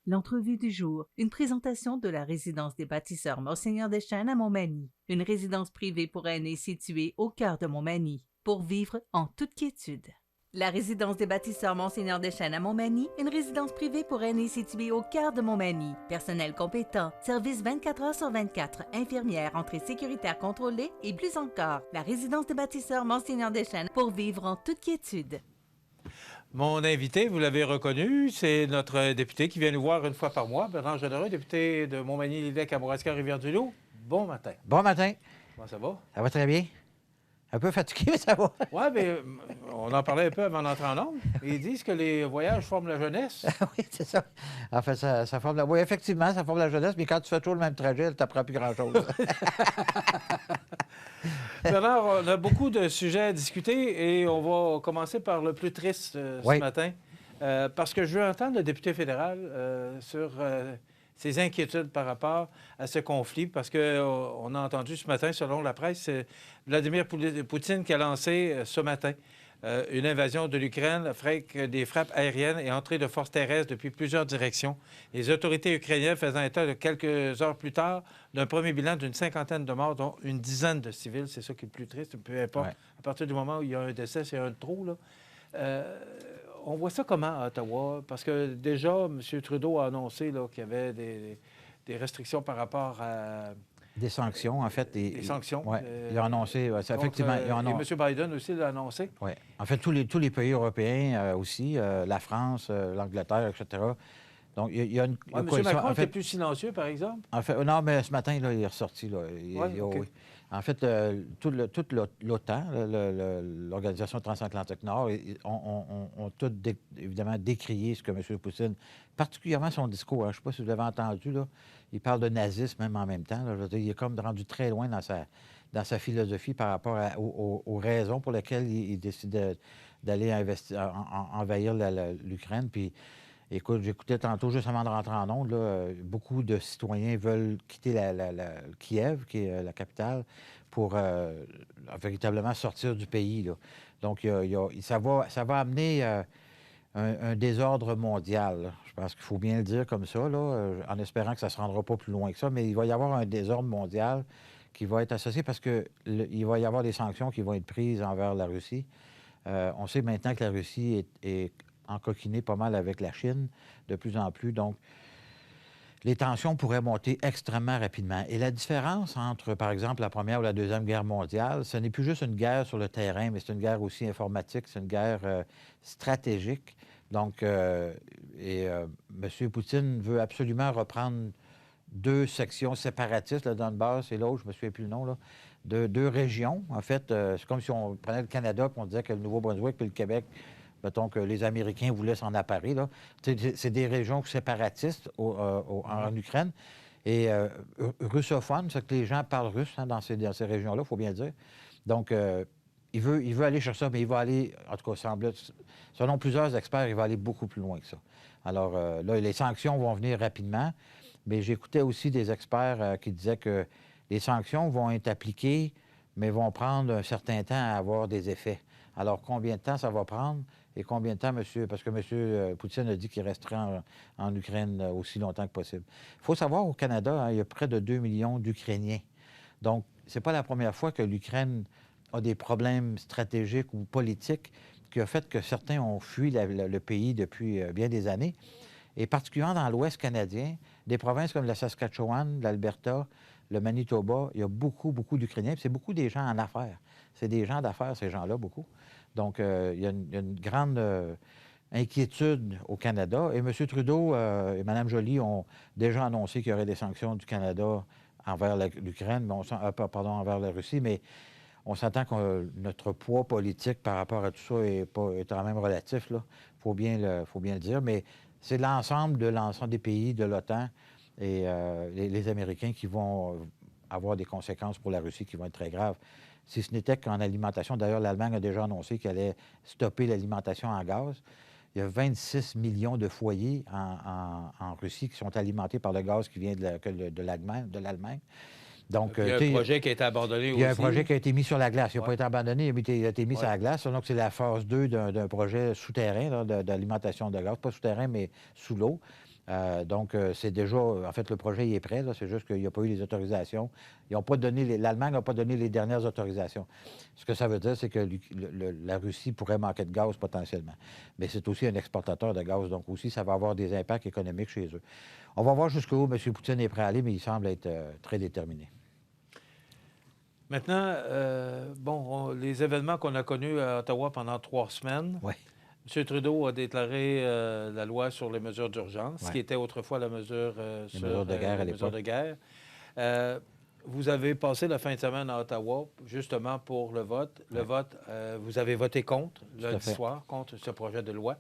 L'entrevue du jour, une présentation de la résidence des bâtisseurs Monseigneur Deschênes à Montmagny, une résidence privée pour aînés située au cœur de Montmagny, pour vivre en toute quiétude. La résidence des bâtisseurs Monseigneur Deschênes à Montmagny, une résidence privée pour aînés située au cœur de Montmagny. Personnel compétent, service 24 heures sur 24, infirmière, entrée sécuritaire contrôlée et plus encore. La résidence des bâtisseurs Monseigneur Deschênes pour vivre en toute quiétude. Mon invité, vous l'avez reconnu, c'est notre député qui vient nous voir une fois par mois, Bernard Généreux, député de Montmagny-Lévesque à Kamouraska-Rivière-du-Loup. Bon matin. Bon matin. Comment ça va? Ça va très bien. Un peu fatigué, mais ça va. Oui, mais on en parlait un peu avant d'entrer en ondes. Ils disent que les voyages forment la jeunesse. Oui, c'est ça. En fait, ça forme la... Oui, effectivement, ça forme la jeunesse, mais quand tu fais toujours le même trajet, elle ne t'apprend plus grand-chose. Bernard, on a beaucoup de sujets à discuter et on va commencer par le plus triste ce matin. Parce que je veux entendre le député fédéral sur ses inquiétudes par rapport à ce conflit, parce qu'on a entendu ce matin, selon la presse, c'est Vladimir Poutine qui a lancé ce matin une invasion de l'Ukraine avec des frappes aériennes et entrées de forces terrestres depuis plusieurs directions. Les autorités ukrainiennes faisant état de quelques heures plus tard d'un premier bilan d'une cinquantaine de morts, dont une dizaine de civils. C'est ça qui est le plus triste, peu importe. À partir du moment où il y a un décès, c'est un de trop, là. On voit ça comment à Ottawa? Parce que déjà, M. Trudeau a annoncé qu'il y avait des restrictions par rapport à... Des sanctions, en fait. Des sanctions. Oui, il a annoncé, effectivement. Et M. Biden aussi l'a annoncé. Oui. En fait, tous les pays européens aussi, la France, l'Angleterre, etc. Donc, il y a une M. Macron était plus silencieux, par exemple? En fait, non, mais ce matin, là, il est ressorti. Là. Okay. En fait, toute l'OTAN, l'Organisation transatlantique Nord, ont tout, évidemment, décrié ce que M. Poutine, particulièrement son discours. Hein, je ne sais pas si vous l'avez entendu, là, il parle de nazisme même en même temps. Là, je veux dire, il est comme rendu très loin dans sa philosophie par rapport aux raisons pour lesquelles il décide d'aller envahir l'Ukraine. Puis, écoute, j'écoutais tantôt, juste avant de rentrer en ondes, là, beaucoup de citoyens veulent quitter Kiev, qui est la capitale, pour véritablement sortir du pays. Là. Donc, ça va amener un désordre mondial. Là. Je pense qu'il faut bien le dire comme ça, là, en espérant que ça ne se rendra pas plus loin que ça, mais il va y avoir un désordre mondial qui va être associé parce qu'il va y avoir des sanctions qui vont être prises envers la Russie. On sait maintenant que la Russie est encoquinée pas mal avec la Chine, de plus en plus. Donc, les tensions pourraient monter extrêmement rapidement. Et la différence entre, par exemple, la Première ou la Deuxième Guerre mondiale, ce n'est plus juste une guerre sur le terrain, mais c'est une guerre aussi informatique, c'est une guerre stratégique. Donc, M. Poutine veut absolument reprendre deux sections séparatistes, le Donbass et l'autre, je ne me souviens plus le nom, là, de deux régions. En fait, c'est comme si on prenait le Canada et on disait que le Nouveau-Brunswick puis le Québec, mettons que les Américains voulaient s'en emparer. Là. C'est des régions séparatistes en Ukraine et russophones, c'est que les gens parlent russe dans ces régions-là, il faut bien le dire. Donc, il veut aller chercher ça, mais il va aller, en tout cas, selon plusieurs experts, il va aller beaucoup plus loin que ça. Alors, là, les sanctions vont venir rapidement, mais j'écoutais aussi des experts qui disaient que les sanctions vont être appliquées, mais vont prendre un certain temps à avoir des effets. Alors, combien de temps ça va prendre? Et combien de temps, parce que M. Poutine a dit qu'il resterait en Ukraine aussi longtemps que possible. Il faut savoir, au Canada, hein, il y a près de 2 millions d'Ukrainiens. Donc, ce n'est pas la première fois que l'Ukraine a des problèmes stratégiques ou politiques qui ont fait que certains ont fui le pays depuis bien des années. Et particulièrement dans l'Ouest canadien, des provinces comme la Saskatchewan, l'Alberta, le Manitoba, il y a beaucoup, beaucoup d'Ukrainiens. C'est beaucoup des gens en affaires. C'est des gens d'affaires, ces gens-là, beaucoup. Donc, il y a une grande inquiétude au Canada. Et M. Trudeau et Mme Joly ont déjà annoncé qu'il y aurait des sanctions du Canada envers l'Ukraine, envers la Russie, mais on s'entend que notre poids politique par rapport à tout ça est quand même relatif, là. Faut bien le dire, mais c'est l'ensemble des pays de l'OTAN et les Américains qui vont avoir des conséquences pour la Russie qui vont être très graves. Si ce n'était qu'en alimentation, d'ailleurs, l'Allemagne a déjà annoncé qu'elle allait stopper l'alimentation en gaz. Il y a 26 millions de foyers en Russie qui sont alimentés par le gaz qui vient de l'Allemagne. Donc, il y a un projet qui a été abandonné aussi. Il y a un projet qui a été mis sur la glace. Il n'a pas été abandonné, il a été mis sur la glace. Donc, c'est la phase 2 d'un projet souterrain d'alimentation de gaz. Pas souterrain, mais sous l'eau. Donc, c'est déjà... En fait, le projet il est prêt, c'est juste qu'il n'y a pas eu les autorisations. Ils n'ont pas donné... L'Allemagne n'a pas donné les dernières autorisations. Ce que ça veut dire, c'est que la Russie pourrait manquer de gaz potentiellement. Mais c'est aussi un exportateur de gaz, donc aussi, ça va avoir des impacts économiques chez eux. On va voir jusqu'où M. Poutine est prêt à aller, mais il semble être très déterminé. Maintenant, les événements qu'on a connus à Ottawa pendant 3 semaines... Oui. M. Trudeau a déclaré la loi sur les mesures d'urgence, qui était autrefois la mesure sur mesures de guerre à les mesures l'époque. de guerre. Vous avez passé la fin de semaine à Ottawa, justement pour le vote. Le vote, vous avez voté contre, lundi soir, contre ce projet de loi.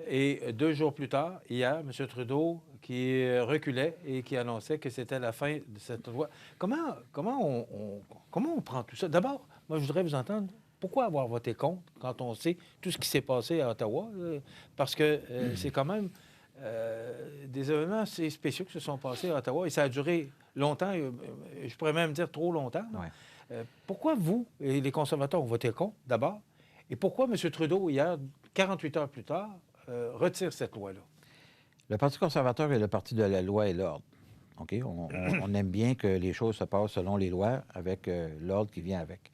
Et 2 jours plus tard, hier, M. Trudeau qui reculait et qui annonçait que c'était la fin de cette loi. Comment on prend tout ça? D'abord, moi, je voudrais vous entendre. Pourquoi avoir voté contre quand on sait tout ce qui s'est passé à Ottawa? Parce que c'est quand même des événements assez spéciaux qui se sont passés à Ottawa et ça a duré longtemps, je pourrais même dire trop longtemps. Ouais. Pourquoi vous et les conservateurs ont voté contre, d'abord? Et pourquoi M. Trudeau, hier, 48 heures plus tard, retire cette loi-là? Le Parti conservateur est le parti de la loi et l'ordre. OK? On aime bien que les choses se passent selon les lois avec l'ordre qui vient avec.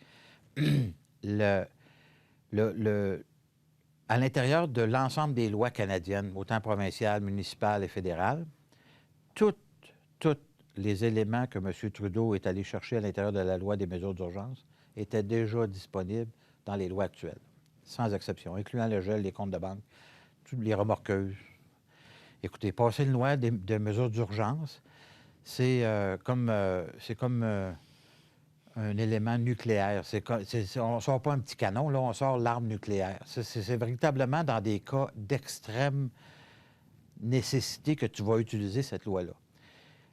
À l'intérieur de l'ensemble des lois canadiennes, autant provinciales, municipales et fédérales, tous les éléments que M. Trudeau est allé chercher à l'intérieur de la loi des mesures d'urgence étaient déjà disponibles dans les lois actuelles, sans exception, incluant le gel des comptes de banque, toutes les remorqueuses. Écoutez, passer une loi de mesures d'urgence, c'est comme un élément nucléaire. On ne sort pas un petit canon, là, on sort l'arme nucléaire. C'est véritablement dans des cas d'extrême nécessité que tu vas utiliser cette loi-là.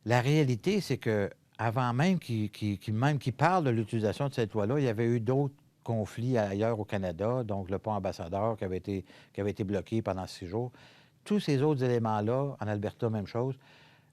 La réalité, c'est que avant même qu'il parle de l'utilisation de cette loi-là, il y avait eu d'autres conflits ailleurs au Canada, donc le pont ambassadeur qui avait été bloqué pendant 6 jours. Tous ces autres éléments-là, en Alberta, même chose,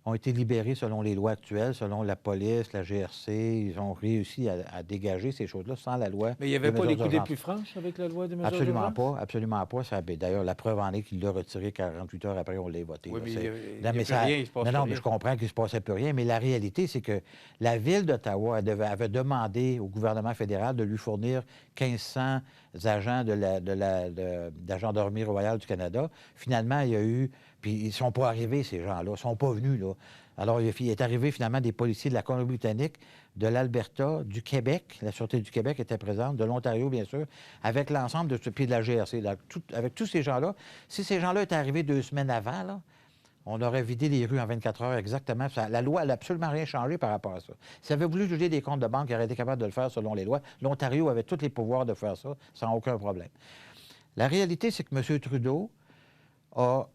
ont été libérés selon les lois actuelles, selon la police, la GRC. Ils ont réussi à dégager ces choses-là sans la loi. Mais il n'y avait pas les coudées plus franches avec la loi des mesures d'urgence? Absolument pas. D'ailleurs, la preuve en est qu'il l'a retiré 48 heures après, on l'a voté. Oui, mais il je comprends qu'il ne se passait plus rien, mais la réalité, c'est que la Ville d'Ottawa avait demandé au gouvernement fédéral de lui fournir 1500 agents de la Gendarmerie royale du Canada. Finalement, il y a eu... Puis ils ne sont pas arrivés, ces gens-là. Ils ne sont pas venus, là. Alors, il est arrivé finalement des policiers de la Colombie-Britannique, de l'Alberta, du Québec. La Sûreté du Québec était présente, de l'Ontario, bien sûr, avec l'ensemble puis de la GRC. Avec tous ces gens-là. Si ces gens-là étaient arrivés 2 semaines avant, là, on aurait vidé les rues en 24 heures exactement. La loi n'a absolument rien changé par rapport à ça. S'il avait voulu juger des comptes de banque, il aurait été capable de le faire selon les lois. L'Ontario avait tous les pouvoirs de faire ça sans aucun problème. La réalité, c'est que M. Trudeau a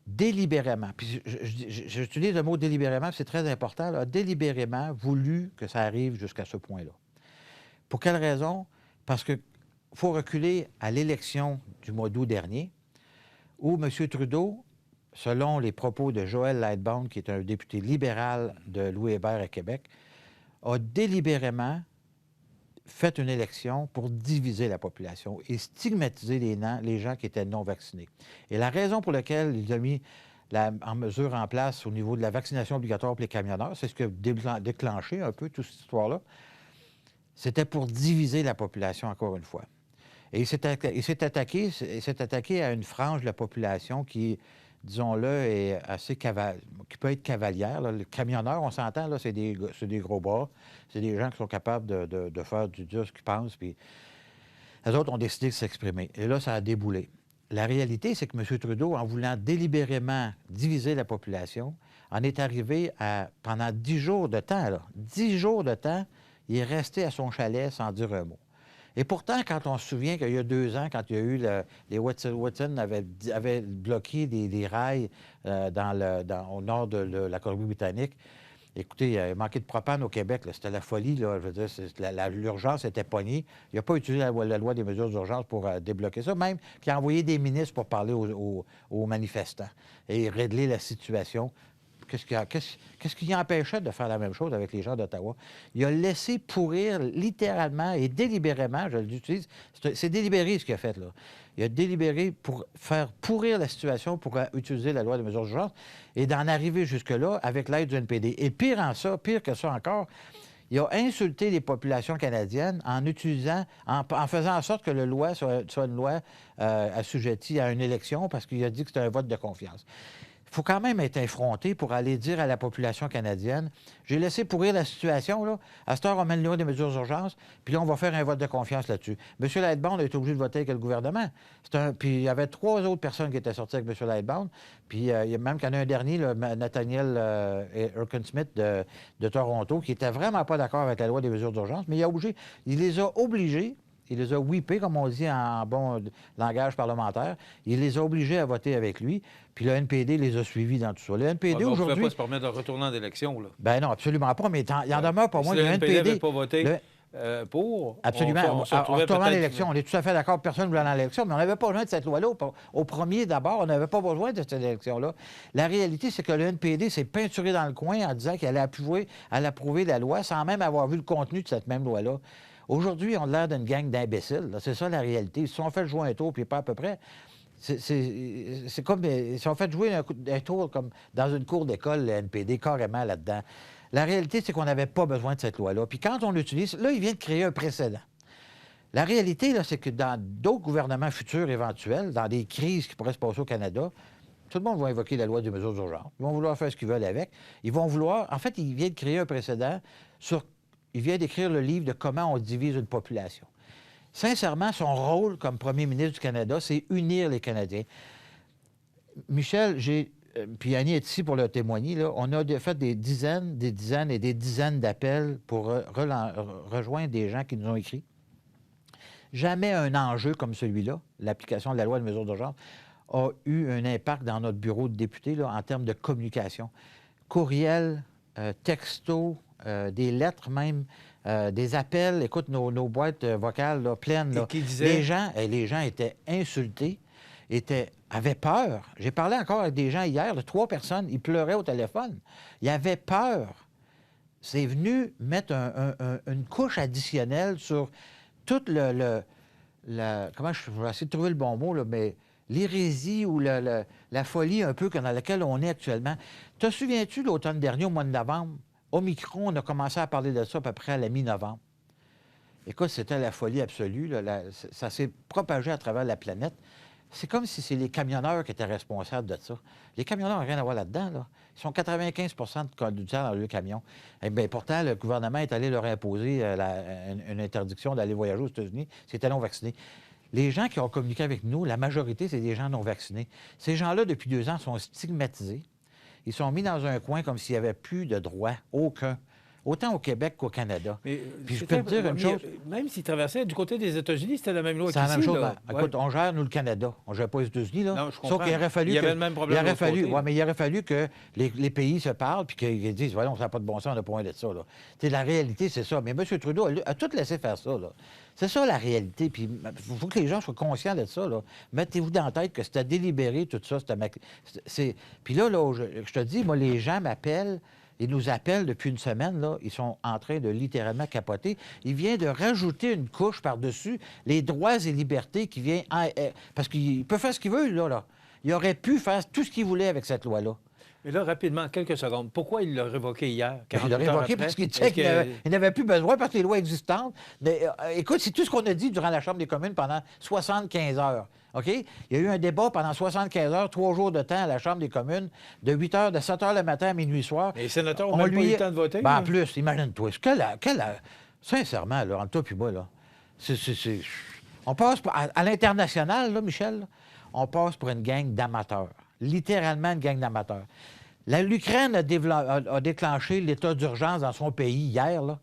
délibérément, puis j'utilise le mot délibérément, c'est très important, a délibérément voulu que ça arrive jusqu'à ce point-là. Pour quelle raison? Parce qu'il faut reculer à l'élection du mois d'août dernier, où M. Trudeau, selon les propos de Joël Lightbound, qui est un député libéral de Louis-Hébert à Québec, a délibérément fait une élection pour diviser la population et stigmatiser les gens qui étaient non vaccinés. Et la raison pour laquelle il a mis en mesure en place au niveau de la vaccination obligatoire pour les camionneurs, c'est ce qui a déclenché un peu toute cette histoire-là, c'était pour diviser la population, encore une fois. Et il s'est attaqué à une frange de la population qui, disons-le, est assez qui peut être cavalière. Là. Le camionneur, on s'entend, là, c'est des gros bras. C'est des gens qui sont capables de faire du dur ce qu'ils pensent. Puis les autres ont décidé de s'exprimer. Et là, ça a déboulé. La réalité, c'est que M. Trudeau, en voulant délibérément diviser la population, en est arrivé à, pendant 10 jours de temps, là, 10 jours de temps, il est resté à son chalet sans dire un mot. Et pourtant, quand on se souvient qu'il y a 2 ans, quand il y a eu les Wet'suwet'en avaient bloqué des rails au nord de la Colombie-Britannique, écoutez, il a manqué de propane au Québec. C'était la folie. Là, je veux dire, l'urgence était pognée. Il n'a pas utilisé la loi des mesures d'urgence pour débloquer ça, même qu'il a envoyé des ministres pour parler aux manifestants et régler la situation qu'est-ce qui l'empêchait de faire la même chose avec les gens d'Ottawa? Il a laissé pourrir littéralement et délibérément, je l'utilise, c'est délibéré ce qu'il a fait, là. Il a délibéré pour faire pourrir la situation pour utiliser la loi de mesures d'urgence et d'en arriver jusque-là avec l'aide du NPD. Et pire que ça encore, il a insulté les populations canadiennes en faisant en sorte que la loi soit une loi assujettie à une élection parce qu'il a dit que c'était un vote de confiance. Il faut quand même être effronté pour aller dire à la population canadienne, j'ai laissé pourrir la situation, là. À cette heure, on met le niveau des mesures d'urgence, puis là, on va faire un vote de confiance là-dessus. M. Lightbound a été obligé de voter avec le gouvernement. Puis il y avait 3 autres personnes qui étaient sorties avec M. Lightbound, puis il y a même qu'il y en a un dernier, là, Nathaniel Erskine-Smith de Toronto, qui n'était vraiment pas d'accord avec la loi des mesures d'urgence, mais il les a obligés. Il les a whippés, comme on dit en bon langage parlementaire. Il les a obligés à voter avec lui. Puis le NPD les a suivis dans tout ça. Le NPD, aujourd'hui... On ne pouvait pas se permettre de retourner en élection, là. Ben non, absolument pas. Mais il en demeure pas moins que le NPD n'avait pas voté pour... Absolument. On retourne à l'élection. On est tout à fait d'accord. Personne ne voulait aller à l'élection. Mais on n'avait pas besoin de cette loi-là. Au premier, d'abord, on n'avait pas besoin de cette élection-là. La réalité, c'est que le NPD s'est peinturé dans le coin en disant qu'elle allait approuver la loi sans même avoir vu le contenu de cette même loi-là. Aujourd'hui, on a l'air d'une gang d'imbéciles. C'est ça la réalité. Ils se sont fait jouer un tour, puis pas à peu près. C'est comme... Ils se sont fait jouer un tour comme dans une cour d'école, le NPD, carrément là-dedans. La réalité, c'est qu'on n'avait pas besoin de cette loi-là. Puis quand on l'utilise, là, il vient de créer un précédent. La réalité, là, c'est que dans d'autres gouvernements futurs éventuels, dans des crises qui pourraient se passer au Canada, tout le monde va invoquer la loi des mesures d'urgence. Ils vont vouloir faire ce qu'ils veulent avec. Ils vont vouloir... En fait, il vient de créer un précédent sur... Il vient d'écrire le livre de comment on divise une population. Sincèrement, son rôle comme premier ministre du Canada, c'est unir les Canadiens. Michel, puis Annie est ici pour le témoigner, là, on a fait des dizaines et des dizaines d'appels pour rejoindre des gens qui nous ont écrit. Jamais un enjeu comme celui-là, l'application de la loi de mesures d'urgence, a eu un impact dans notre bureau de députés là, en termes de communication. Courriel, texto, des lettres même, des appels. Écoute, nos boîtes vocales là, pleines. Là. Et qui disait... Les gens étaient insultés, avaient peur. J'ai parlé encore avec des gens hier, 3 personnes, ils pleuraient au téléphone. Ils avaient peur. C'est venu mettre une couche additionnelle sur toute comment je vais essayer de trouver le bon mot, là, mais l'hérésie ou la folie un peu dans laquelle on est actuellement. Te souviens-tu, l'automne dernier, au mois de novembre, Omicron, on a commencé à parler de ça à peu près à la mi-novembre. Écoute, c'était la folie absolue. Là, ça s'est propagé à travers la planète. C'est comme si c'est les camionneurs qui étaient responsables de ça. Les camionneurs n'ont rien à voir là-dedans. Là. Ils sont 95 du temps dans le camion. Eh bien, pourtant, le gouvernement est allé leur imposer une interdiction d'aller voyager aux États-Unis. C'était non vacciné. Les gens qui ont communiqué avec nous, la majorité, c'est des gens non vaccinés. Ces gens-là, depuis 2 ans, sont stigmatisés. Ils sont mis dans un coin comme s'il n'y avait plus de droit, aucun. Autant au Québec qu'au Canada. Mais puis je peux te dire une chose... Même s'ils traversaient du côté des États-Unis, c'était la même loi qu'ici. C'est la même chose. Là. Écoute, on gère, nous, le Canada. On ne gère pas les États-Unis, là. Non, je comprends. Sauf qu'il aurait fallu il y avait le même problème mais il aurait fallu que les pays se parlent puis qu'ils disent, voyons, ça n'a pas de bon sens, on n'a pas besoin de ça, là. La réalité, c'est ça. Mais M. Trudeau a tout laissé faire ça, là. C'est ça, la réalité. Puis il faut que les gens soient conscients de ça, là. Mettez-vous dans la tête que c'était délibéré, tout ça. Puis là, je te dis, moi, les gens m'appellent. Ils nous appellent depuis une semaine, là. Ils sont en train de littéralement capoter. Il vient de rajouter une couche par-dessus les droits et libertés qui vient... parce qu'il peut faire ce qu'il veut, là. Il aurait pu faire tout ce qu'il voulait avec cette loi-là. Mais là, rapidement, quelques secondes. Pourquoi il l'a révoqué hier? Il l'a révoqué parce qu'il disait qu'il n'avait plus besoin parce que les lois existantes. Mais, écoute, c'est tout ce qu'on a dit durant la Chambre des communes pendant 75 heures. OK? Il y a eu un débat pendant 75 heures, 3 jours de temps à la Chambre des communes, de 7 h le matin à minuit soir. Mais les sénateurs n'ont même pas eu le temps de voter? Ben, en plus, imagine-toi. Sincèrement, là, entre toi et moi, là, on passe à l'international, là, Michel, là, on passe pour une gang d'amateurs. Littéralement une gang d'amateurs. L'Ukraine a déclenché l'état d'urgence dans son pays hier, là,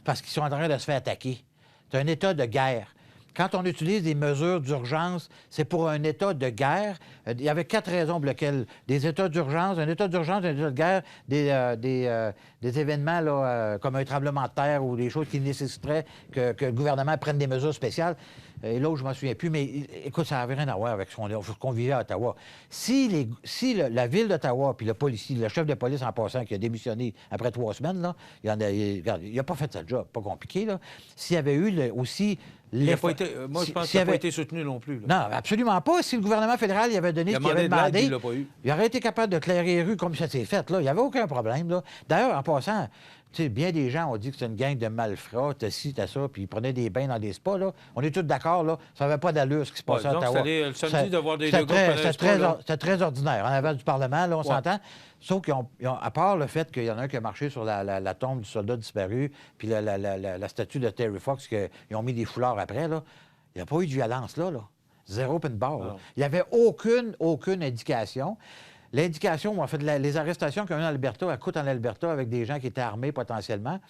parce qu'ils sont en train de se faire attaquer. C'est un état de guerre. quand on utilise des mesures d'urgence, c'est pour un état de guerre. Il y avait 4 raisons pour lesquelles des états d'urgence, un état d'urgence, un état de guerre, des événements là, comme un tremblement de terre ou des choses qui nécessiteraient que le gouvernement prenne des mesures spéciales. Et là où je ne m'en souviens plus, mais écoute, ça n'avait rien à voir avec ce qu'on vivait à Ottawa. Si la Ville d'Ottawa puis le chef de police en passant qui a démissionné après 3 semaines, là, il n'a pas fait sa job, pas compliqué. S'il y avait eu aussi... Moi, je pense qu'il n'a pas été soutenu non plus. Là. Non, absolument pas. Si le gouvernement fédéral il avait donné ce qu'il avait demandé, il aurait été capable de clairer les rues comme ça s'est fait. Là. Il n'y avait aucun problème. D'ailleurs, en passant... Tu sais, bien des gens ont dit que c'est une gang de malfrats, t'as ci, t'as ça, puis ils prenaient des bains dans des spas, là. On est tous d'accord, là. Ça n'avait pas d'allure, ce qui se passait à Ottawa. Le samedi de voir des deux C'était très ordinaire. En avant du Parlement, là, on s'entend. Sauf à part le fait qu'il y en a un qui a marché sur la tombe du soldat disparu, puis la statue de Terry Fox, qu'ils ont mis des foulards après, là, il n'y a pas eu de violence, là. Zéro pin barre. Il n'y avait aucune indication. L'indication, en fait, les arrestations qu'il y a eu en Alberta, à Coûte en Alberta, avec des gens qui étaient armés potentiellement,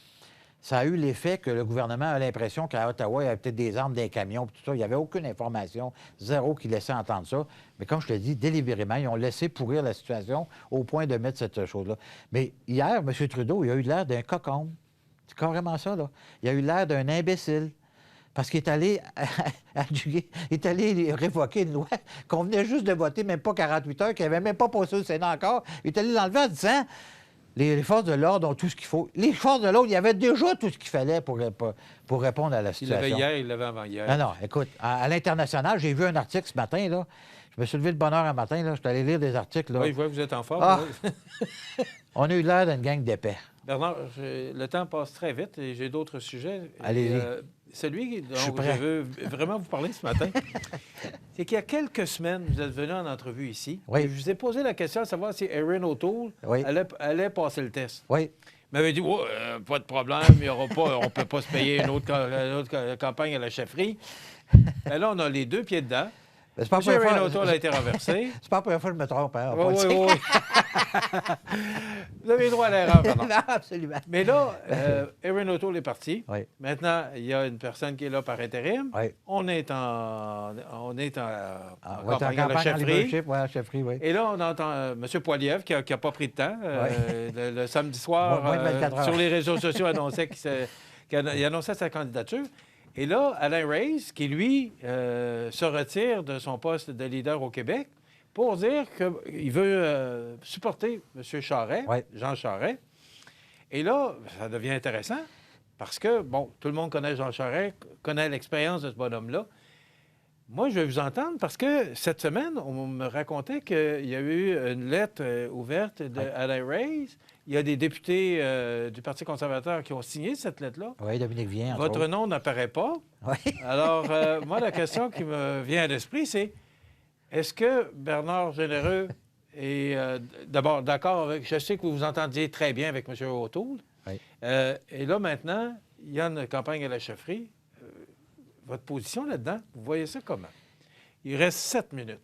ça a eu l'effet que le gouvernement a l'impression qu'à Ottawa, il y avait peut-être des armes, des camions, tout ça. Il n'y avait aucune information, zéro qui laissait entendre ça. Mais comme je te dis, délibérément, ils ont laissé pourrir la situation au point de mettre cette chose-là. Mais hier, M. Trudeau, il a eu l'air d'un cocon. C'est carrément ça, là. Il a eu l'air d'un imbécile. Parce qu'il est allé révoquer une loi qu'on venait juste de voter, même pas 48 heures, qui n'avait même pas passé au Sénat encore. Il est allé l'enlever en disant les forces de l'ordre ont tout ce qu'il faut. Les forces de l'ordre, il y avait déjà tout ce qu'il fallait pour répondre à la situation. Il l'avait hier, il l'avait avant-hier. Non, écoute, à l'international, j'ai vu un article ce matin, là. Je me suis levé de bonne heure un matin, là. Je suis allé lire des articles, là. Oui, je vois que vous êtes en forme. Ah! On a eu l'air d'une gang d'épais. Bernard, le temps passe très vite et j'ai d'autres sujets. Allez-y. Celui dont je veux vraiment vous parler ce matin, c'est qu'il y a quelques semaines, vous êtes venu en entrevue ici. Oui. Et je vous ai posé la question de savoir si Erin O'Toole allait passer le test. Oui. Il m'avait dit pas de problème, il y aura pas, on ne peut pas se payer une autre campagne à la chefferie. Mais là, on a les 2 pieds dedans. M. Erin O'Toole a été renversé. C'est pas la première fois que je me trompe. Hein, oui. Vous avez le droit à l'erreur, pardon. Non, absolument. Mais là, Erin O'Toole est parti. Oui. Maintenant, il y a une personne qui est là par intérim. Oui. On est en campagne à la chefferie. Oui. Et là, on entend M. Poilievre, qui n'a pas pris de temps, le samedi soir, sur les réseaux sociaux, annonçait qu'il annonçait sa candidature. Et là, Alain Reyes, qui, lui, se retire de son poste de leader au Québec pour dire qu'il veut supporter M. Charest, Jean Charest. Et là, ça devient intéressant parce que, bon, tout le monde connaît Jean Charest, connaît l'expérience de ce bonhomme-là. Moi, je vais vous entendre parce que cette semaine, on me racontait qu'il y a eu une lettre ouverte d'Alain Reyes. Il y a des députés du Parti conservateur qui ont signé cette lettre-là. Oui, Dominique Vien. Votre nom n'apparaît pas. Oui. Alors, moi, la question qui me vient à l'esprit, c'est est-ce que Bernard Généreux est d'abord d'accord avec... Je sais que vous vous entendiez très bien avec M. O'Toole. Oui. Et là, maintenant, il y a une campagne à la chefferie. Votre position là-dedans, vous voyez ça comment? Il reste 7 minutes.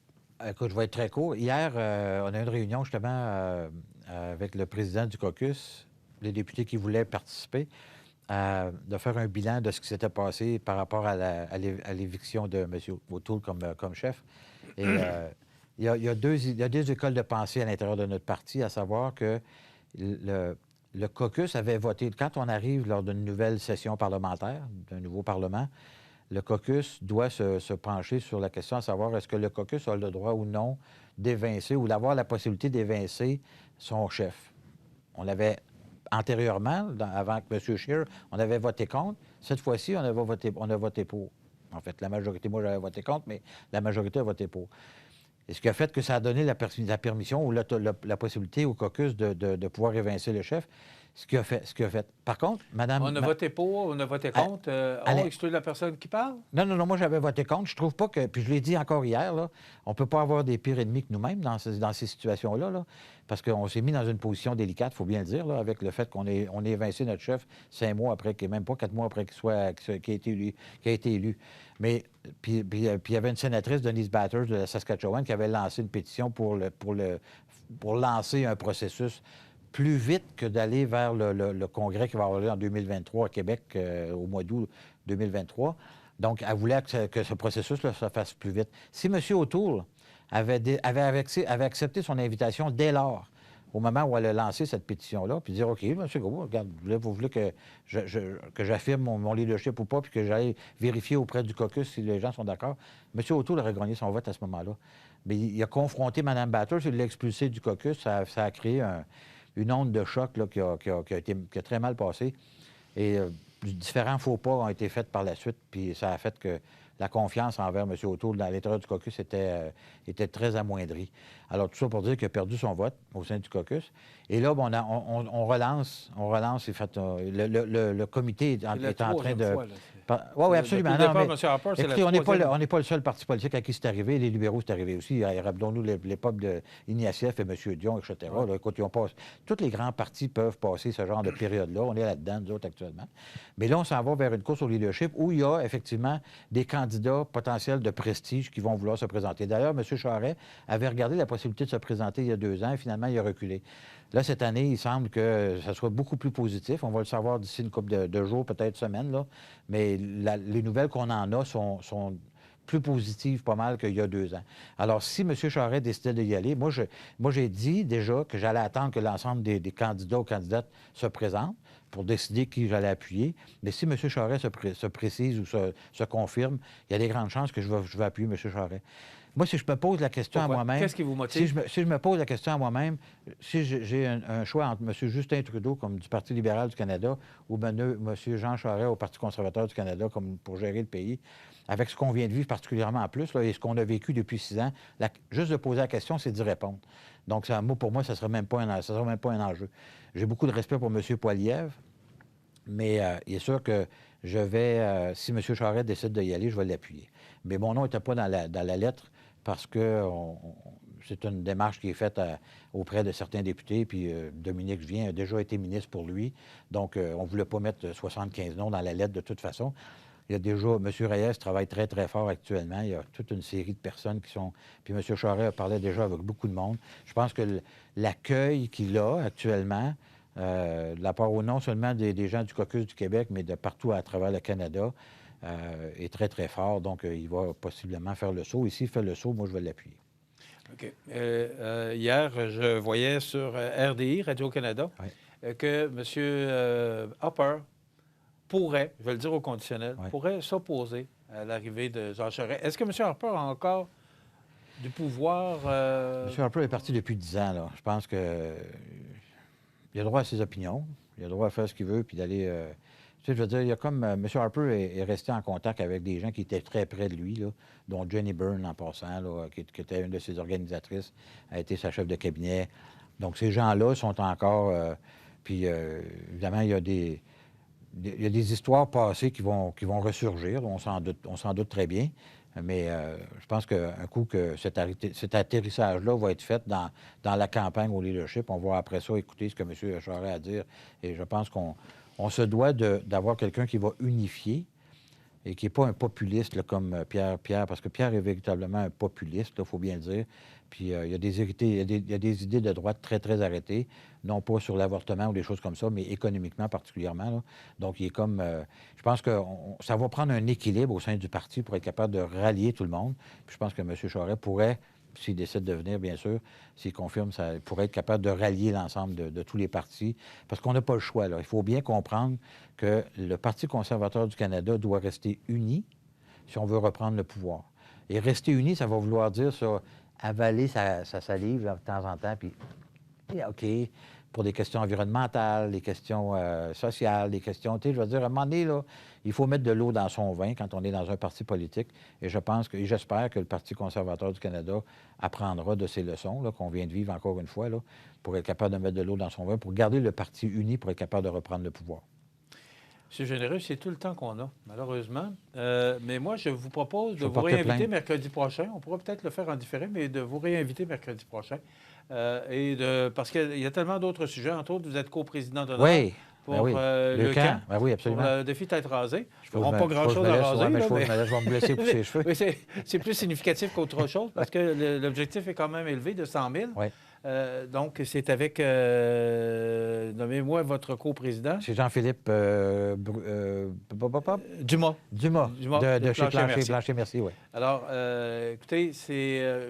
Écoute, je vais être très court. Hier, on a eu une réunion, justement, avec le président du caucus, les députés qui voulaient participer, de faire un bilan de ce qui s'était passé par rapport à l'éviction de M. O'Toole comme chef. Et il y a deux écoles de pensée à l'intérieur de notre parti, à savoir que le caucus avait voté, quand on arrive lors d'une nouvelle session parlementaire, d'un nouveau Parlement, le caucus doit se pencher sur la question à savoir est-ce que le caucus a le droit ou non d'évincer ou d'avoir la possibilité d'évincer son chef. On l'avait antérieurement, avant que M. Scheer, on avait voté contre. Cette fois-ci, on a voté pour. En fait, la majorité, moi j'avais voté contre, mais la majorité a voté pour. Et ce qui a fait que ça a donné la permission ou la possibilité au caucus de pouvoir évincer le chef. Ce qu'il a fait. Par contre, Madame... On a voté pour, on a voté contre. On exclut la personne qui parle? Non, moi, j'avais voté contre. Je trouve pas que... Puis je l'ai dit encore hier, là, on ne peut pas avoir des pires ennemis que nous-mêmes dans ces situations-là, là, parce qu'on s'est mis dans une position délicate, il faut bien le dire, là, avec le fait qu'on ait évincé notre chef 5 mois après, même pas 4 mois après qu'il a été élu. Mais puis il y avait une sénatrice, Denise Batters, de la Saskatchewan, qui avait lancé une pétition pour lancer un processus plus vite que d'aller vers le congrès qui va avoir lieu en 2023 à Québec, au mois d'août 2023. Donc, elle voulait que ce processus-là se fasse plus vite. Si M. O'Toole avait accepté son invitation dès lors, au moment où elle a lancé cette pétition-là, puis dire, OK, M. Gros, regarde, vous voulez que j'affirme mon leadership ou pas, puis que j'aille vérifier auprès du caucus si les gens sont d'accord, M. O'Toole aurait gagné son vote à ce moment-là. Mais il a confronté Mme Batters, il l'a expulsée du caucus, ça a créé une onde de choc là, qui a très mal passé. Et différents faux pas ont été faits par la suite, puis ça a fait que la confiance envers M. O'Toole à l'intérieur du caucus était très amoindrie. Alors, tout ça pour dire qu'il a perdu son vote au sein du caucus. Et là, bon, on relance. Le comité est en train de... Oui, absolument. Non, mais, écoutez, on n'est pas le seul parti politique à qui c'est arrivé. Les libéraux, c'est arrivé aussi. Rappelons-nous l'époque d'Ignatieff et M. Dion, etc. Ouais. Là, écoute, tous les grands partis peuvent passer ce genre de période-là. On est là-dedans, nous autres, actuellement. Mais là, on s'en va vers une course au leadership où il y a effectivement des candidats potentiels de prestige qui vont vouloir se présenter. D'ailleurs, M. Charest avait regardé la possibilité de se présenter il y a 2 ans et finalement, il a reculé. Là, cette année, il semble que ça soit beaucoup plus positif. On va le savoir d'ici une couple de jours, peut-être semaines, là. Mais les nouvelles qu'on en a sont plus positives pas mal qu'il y a 2 ans. Alors, si M. Charest décidait d'y aller, moi, j'ai dit déjà que j'allais attendre que l'ensemble des candidats ou candidates se présentent pour décider qui j'allais appuyer. Mais si M. Charest se précise ou se confirme, il y a des grandes chances que je vais appuyer M. Charest. Moi, si je me pose la question à moi-même... Qu'est-ce qui vous motive? Si je me pose la question à moi-même, si j'ai un choix entre M. Justin Trudeau, comme du Parti libéral du Canada, ou M. Jean Charest au Parti conservateur du Canada, comme pour gérer le pays, avec ce qu'on vient de vivre particulièrement en plus, là, et ce qu'on a vécu depuis 6 ans, juste de poser la question, c'est d'y répondre. Donc, pour moi, ça ne serait même pas un enjeu. J'ai beaucoup de respect pour M. Poilievre, mais il est sûr que si M. Charest décide d'y aller, je vais l'appuyer. Mais mon nom n'était pas dans la lettre parce que c'est une démarche qui est faite auprès de certains députés, puis Dominique Vien a déjà été ministre pour lui, donc on ne voulait pas mettre 75 noms dans la lettre de toute façon. Il y a déjà, M. Reyes travaille très, très fort actuellement. Il y a toute une série de personnes qui sont... Puis M. Charest parlait déjà avec beaucoup de monde. Je pense que l'accueil qu'il a actuellement, de la part non seulement des gens du caucus du Québec, mais de partout à travers le Canada, est très, très fort. Donc, il va possiblement faire le saut. Et s'il fait le saut, moi, je vais l'appuyer. OK. Hier, je voyais sur RDI, Radio-Canada, que M. Harper pourrait, je vais le dire au conditionnel, pourrait s'opposer à l'arrivée de Jean Charest. Est-ce que M. Harper a encore du pouvoir? M. Harper est parti depuis 10 ans, là. Je pense qu'il a droit à ses opinions. Il a droit à faire ce qu'il veut, puis d'aller... Tu sais, je veux dire, il y a comme... M. Harper est resté en contact avec des gens qui étaient très près de lui, là, dont Jenny Byrne, en passant, là, qui était une de ses organisatrices, a été sa chef de cabinet. Donc, ces gens-là sont encore... puis, évidemment, il y a des histoires passées qui vont ressurgir, on s'en doute très bien. Mais je pense qu'un coup que cet atterrissage-là va être fait dans la campagne au leadership, on va après ça écouter ce que M. Charest a à dire. Et je pense qu'on se doit d'avoir quelqu'un qui va unifier et qui n'est pas un populiste là, comme Pierre, parce que Pierre est véritablement un populiste, il faut bien le dire. Puis il y a des idées de droite très, très arrêtées, non pas sur l'avortement ou des choses comme ça, mais économiquement particulièrement. Là. Donc, il est comme... je pense que ça va prendre un équilibre au sein du parti pour être capable de rallier tout le monde. Puis je pense que M. Charest pourrait, s'il décide de venir, bien sûr, s'il confirme, ça pourrait être capable de rallier l'ensemble de tous les partis, parce qu'on n'a pas le choix. Là. Il faut bien comprendre que le Parti conservateur du Canada doit rester uni si on veut reprendre le pouvoir. Et rester uni, ça va vouloir dire ça, avaler sa salive là, de temps en temps, puis OK, pour des questions environnementales, des questions sociales, des questions... Tu sais, je veux dire, à un moment donné, là, il faut mettre de l'eau dans son vin quand on est dans un parti politique. Et j'espère que le Parti conservateur du Canada apprendra de ces leçons là, qu'on vient de vivre encore une fois, là, pour être capable de mettre de l'eau dans son vin, pour garder le parti uni, pour être capable de reprendre le pouvoir. M. Généreux, c'est tout le temps qu'on a, malheureusement. Mais moi, je vous propose de vous réinviter mercredi prochain. On pourra peut-être le faire en différé, mais de vous réinviter mercredi prochain. Parce qu'il y a tellement d'autres sujets. Entre autres, vous êtes coprésident d'honneur pour le camp. Ben oui, absolument. Pour le défi tête rasée. Ils ne feront pas grand-chose à raser. Mais je vais me blesser pour ses cheveux. Oui, c'est plus significatif qu'autre chose parce que l'objectif est quand même élevé de 100 000. Oui. Donc, c'est avec, nommez-moi votre coprésident. C'est Jean-Philippe Dumas. Dumas, de chez Plancher Mercier, oui. Alors, écoutez,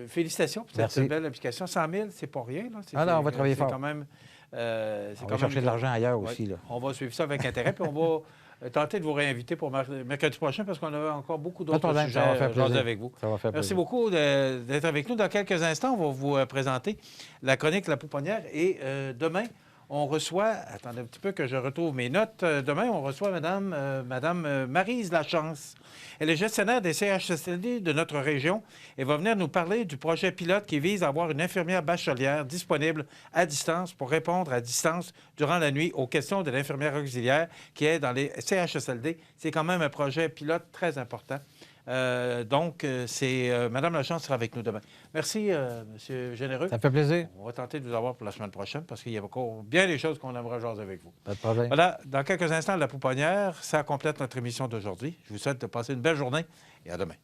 félicitations pour cette belle application. 100 000, c'est pas rien. Là. On va travailler fort. Quand même, on va chercher de l'argent ailleurs aussi. Là. On va suivre ça avec intérêt, puis on va tenter de vous réinviter pour mercredi prochain parce qu'on a encore beaucoup d'autres sujets à jaser avec vous. Ça va faire Merci plaisir. beaucoup d'être avec nous. Dans quelques instants, on va vous présenter la chronique La Pouponnière. Et demain, on reçoit, attendez un petit peu que je retrouve mes notes. Demain, on reçoit Madame Maryse Lachance. Elle est gestionnaire des CHSLD de notre région et va venir nous parler du projet pilote qui vise à avoir une infirmière bachelière disponible à distance pour répondre à distance durant la nuit aux questions de l'infirmière auxiliaire qui est dans les CHSLD. C'est quand même un projet pilote très important. Mme Lachance sera avec nous demain. Merci, M. Généreux. Ça me fait plaisir. On va tenter de vous avoir pour la semaine prochaine parce qu'il y a encore bien des choses qu'on aimerait jaser avec vous. Pas de problème. Voilà, dans quelques instants, La Pouponnière, ça complète notre émission d'aujourd'hui. Je vous souhaite de passer une belle journée et à demain.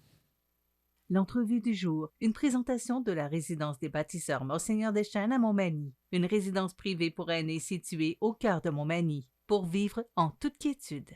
L'entrevue du jour, une présentation de la résidence des bâtisseurs Monseigneur Deschênes à Montmagny, une résidence privée pour aînés située au cœur de Montmagny, pour vivre en toute quiétude.